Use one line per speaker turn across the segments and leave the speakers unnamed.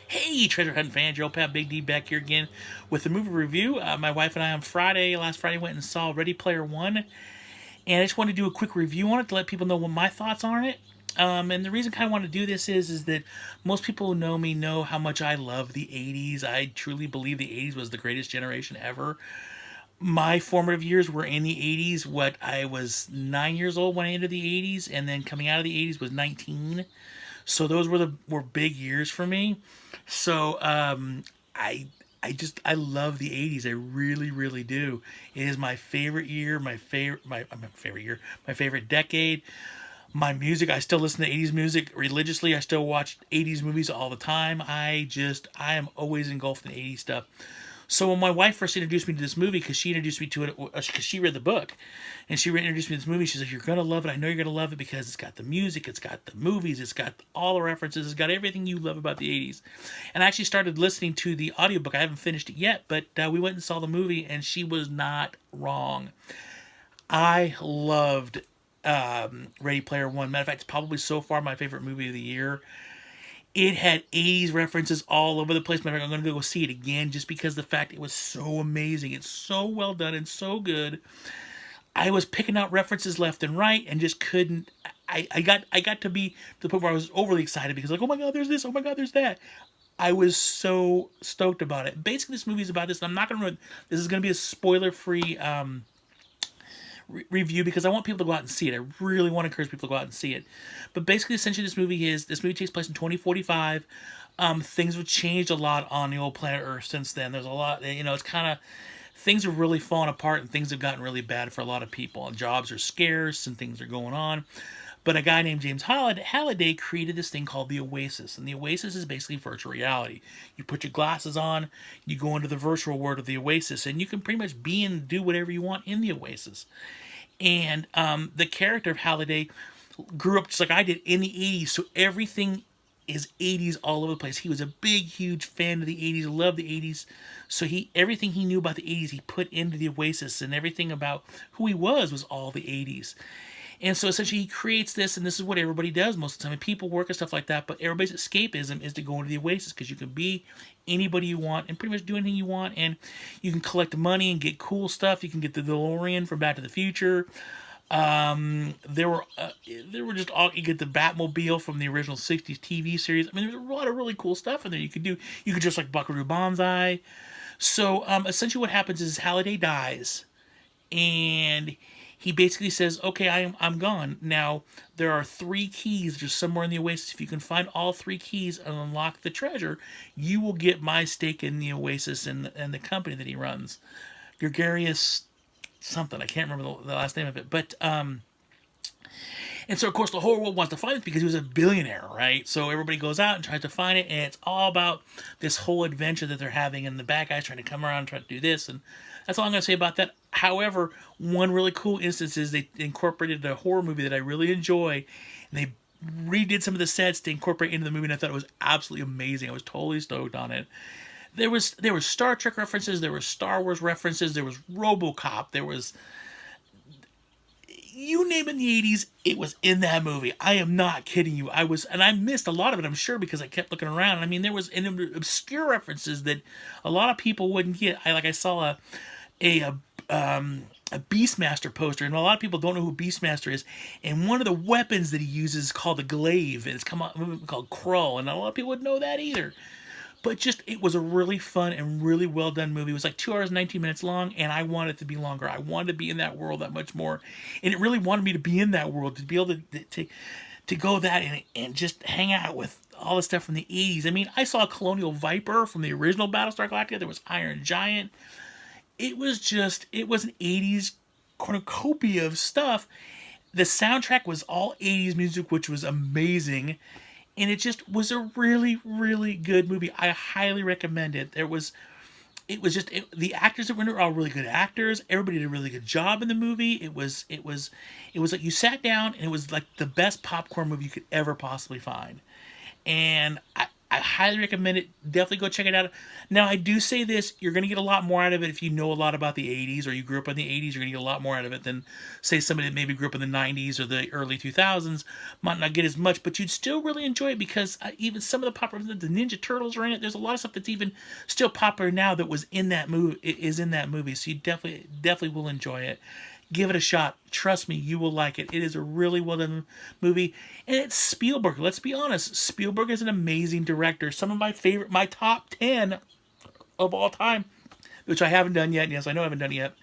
Hey, treasure hunting fans, your old pal Big D back here again with the movie review. My wife and I last Friday, went and saw Ready Player One, and I just want to do a quick review on it to let people know what my thoughts are on it. And the reason I kind of want to do this is that most people who know me know how much I love the '80s. I truly believe the '80s was the greatest generation ever. My formative years were in the '80s. What I was 9 years old when I entered the '80s, and then coming out of the '80s was 19. So those were big years for me. So I I love the '80s. I really really do. It is my favorite year, my favorite year, my favorite decade. My music, I still listen to '80s music religiously. I still watch '80s movies all the time. I am always engulfed in '80s stuff. So when my wife first introduced me to this movie, because she introduced me to it, because she read the book, and she introduced me to this movie, she's like, "You're gonna love it. I know you're gonna love it because it's got the music, it's got the movies, it's got all the references, it's got everything you love about the '80s." And I actually started listening to the audiobook. I haven't finished it yet, but we went and saw the movie, and she was not wrong. I loved Ready Player One. Matter of fact, it's probably so far my favorite movie of the year. It had '80s references all over the place. Matter of fact, I'm going to go see it again just because the fact it was so amazing. It's so well done and so good. I was picking out references left and right and just couldn't. I got to be to the point where I was overly excited because like, oh my god, there's this, oh my god, there's that. I was so stoked about it. Basically, this movie is about this. And I'm not going to. This is going to be a spoiler-free review because I want people to go out and see it. I really want to encourage people to go out and see it. But basically, essentially, this movie takes place in 2045. Things have changed a lot on the old planet Earth since then. There's a lot, it's kind of things are really falling apart and things have gotten really bad for a lot of people. And jobs are scarce and things are going on. But a guy named James Halliday created this thing called the Oasis. And the Oasis is basically virtual reality. You put your glasses on, you go into the virtual world of the Oasis, and you can pretty much be and do whatever you want in the Oasis. And the character of Halliday grew up just like I did in the '80s, so everything is '80s all over the place. He was a big, huge fan of the '80s, loved the '80s. So everything he knew about the '80s, he put into the Oasis, and everything about who he was all the '80s. And so essentially, he creates this, and this is what everybody does most of the time. And people work and stuff like that, but everybody's escapism is to go into the Oasis because you can be anybody you want and pretty much do anything you want. And you can collect money and get cool stuff. You can get the DeLorean from Back to the Future. There were just all you get the Batmobile from the original '60s TV series. I mean, there's a lot of really cool stuff in there you could do. You could just like Buckaroo Banzai. So essentially, what happens is Halliday dies, and he basically says, "Okay, I'm gone." Now there are three keys just somewhere in the Oasis. If you can find all three keys and unlock the treasure, you will get my stake in the Oasis and the company that he runs. Gregarious something, I can't remember the last name of it, but and so of course the whole world wants to find it because he was a billionaire, right? So everybody goes out and tries to find it, and it's all about this whole adventure that they're having, and the bad guys trying to come around and try to do this, and that's all I'm going to say about that. However, one really cool instance is they incorporated a horror movie that I really enjoy, and they redid some of the sets to incorporate into the movie, and I thought it was absolutely amazing. I was totally stoked on it. There was Star Trek references, there was Star Wars references, there was RoboCop, there was you name it in the '80s, it was in that movie. I am not kidding you. And I missed a lot of it, I'm sure, because I kept looking around. I mean, there was obscure references that a lot of people wouldn't get. I saw a a Beastmaster poster, and a lot of people don't know who Beastmaster is. And one of the weapons that he uses is called the glaive, and it's come out a movie called Krull, and a lot of people wouldn't know that either. But just it was a really fun and really well done movie. It was like 2 hours and 19 minutes long, and I wanted it to be longer. I wanted to be in that world that much more, and it really wanted me to be in that world to be able to go that and just hang out with all the stuff from the '80s. I mean, I saw Colonial Viper from the original Battlestar Galactica. There was Iron Giant. It was an '80s cornucopia of stuff. The soundtrack was all '80s music, which was amazing, and it just was a really really good movie. I highly recommend it. The actors that were in it were all really good actors. Everybody did a really good job in the movie. It was like you sat down and it was like the best popcorn movie you could ever possibly find. And I highly recommend it. Definitely go check it out. Now, I do say this, you're going to get a lot more out of it if you know a lot about the 80s or you grew up in the 80s. You're going to get a lot more out of it than, say, somebody that maybe grew up in the 90s or the early 2000s. Might not get as much, but you'd still really enjoy it because even some of the popular, the Ninja Turtles are in it. There's a lot of stuff that's even still popular now that was in that movie, is in that movie. So you definitely will enjoy it. Give it a shot. Trust me, you will like it. It is a really well done movie. And it's Spielberg. Let's be honest. Spielberg is an amazing director. Some of my top 10 of all time, which I haven't done yet. Yes, I know I haven't done it yet.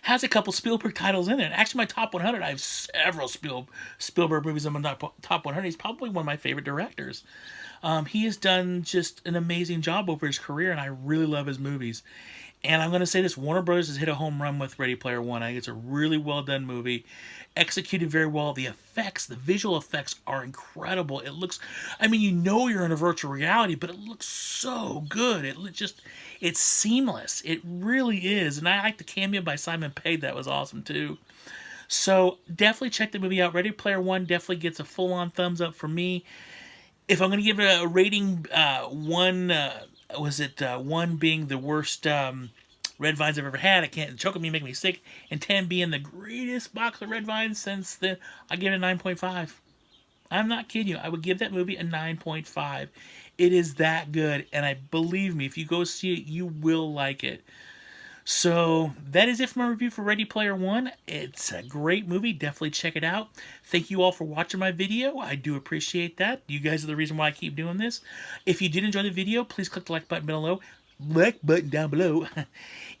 Has a couple Spielberg titles in it. Actually, my top 100, I have several Spielberg movies in my top 100. He's probably one of my favorite directors. He has done just an amazing job over his career, and I really love his movies. And I'm going to say this, Warner Bros. Has hit a home run with Ready Player One. I think it's a really well done movie, executed very well. The effects, the visual effects are incredible. It looks, I mean, you know you're in a virtual reality, but it looks so good. It's seamless. It really is. And I like the cameo by Simon Pegg. That was awesome too. So definitely check the movie out. Ready Player One definitely gets a full-on thumbs up from me. If I'm going to give it a rating, one being the worst red vines I've ever had? I can't choke on me, make me sick. And 10 being the greatest box of red vines since then. I give it a 9.5. I'm not kidding you. I would give that movie a 9.5. It is that good, and I believe me, if you go see it, you will like it. So that is it for my review for Ready Player One. It's a great movie. Definitely check it out. Thank you all for watching my video. I do appreciate that. You guys are the reason why I keep doing this. If you did enjoy the video, please click the like button below. Like button down below.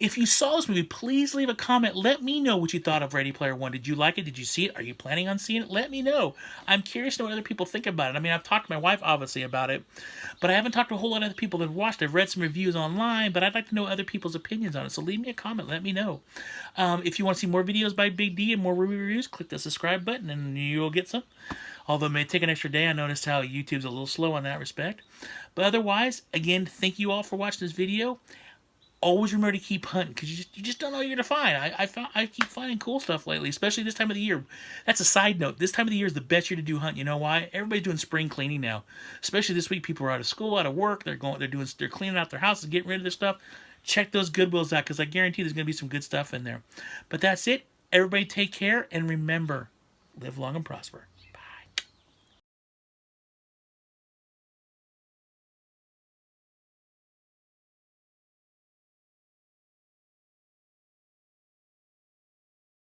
If you saw this movie, please leave a comment. Let me know what you thought of Ready Player One. Did you like it? Did you see it? Are you planning on seeing it? Let me know. I'm curious to know what other people think about it. I mean, I've talked to my wife, obviously, about it, but I haven't talked to a whole lot of other people that have watched it. I've read some reviews online, but I'd like to know other people's opinions on it. So leave me a comment. Let me know. If you want to see more videos by Big D and more movie reviews, click the subscribe button and you'll get some. Although it may take an extra day. I noticed how YouTube's a little slow in that respect. But otherwise, again, thank you all for watching this video. Always remember to keep hunting, because you just don't know what you're going to find. I keep finding cool stuff lately, especially this time of the year. That's a side note. This time of the year is the best year to do hunt. You know why? Everybody's doing spring cleaning now. Especially this week, people are out of school, out of work. They're cleaning out their houses, getting rid of their stuff. Check those Goodwills out, because I guarantee there's going to be some good stuff in there. But that's it. Everybody take care, and remember, live long and prosper.